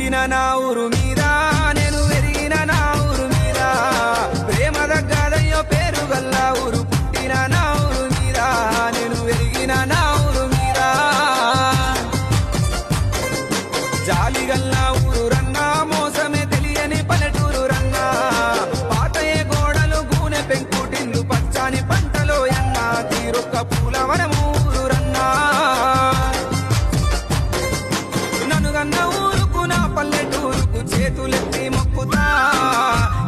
పుట్టిన నా ఊరు మీద నేను పెరిగిన నా ఊరు మీద ప్రేమ దగ్గరయ్యో పేరు గల్ల ఊరు పుట్టిన నా ఊరు మీద నేను పెరిగిన నా ఊరు మీద జాలి గల్ల ఊరు రన్నా మోసమే తెలియని పల్లెటూరు రన్నా పాతయ్య గోడలు గూనె పెంకుటిల్లు పచ్చాని పంటలో ఎన్న తీరొక్క పూలవనము ఊరు రన్నా నన్ను గన్న ఊరుకు నా పల్లెటూరుకు చేతులెత్తి మొక్కుతా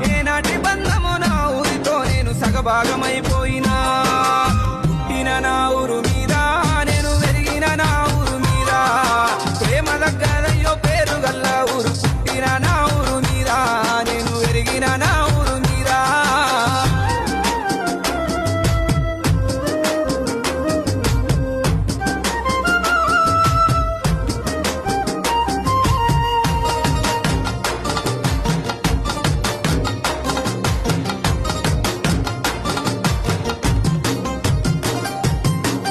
ఏనాటి బంధము నా ఊరితో నేను సగభాగమైపోయినా పుట్టిన నా ఊరు మీద నేను పెరిగిన నా ఊరు మీద ప్రేమ దగ్గరయ్యో పేరు గల్ల ఊరు పుట్టిన నా ఊరు మీద నేను పెరిగిన నా ఊరు మీద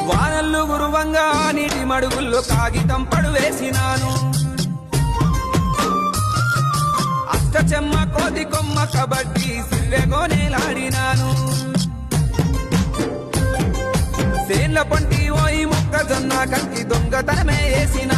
వానల్లు గురువంగా నీటి మడుగుల్లో కాగితం పడువేసినాను అష్టచెమ్మ కోతి కొమ్మ కబడ్డీ సిల్లెగోనేలాడినాను సేన్ల పంటి ఓయి మొక్కజొన్న కంకి దొంగతనమే వేసిన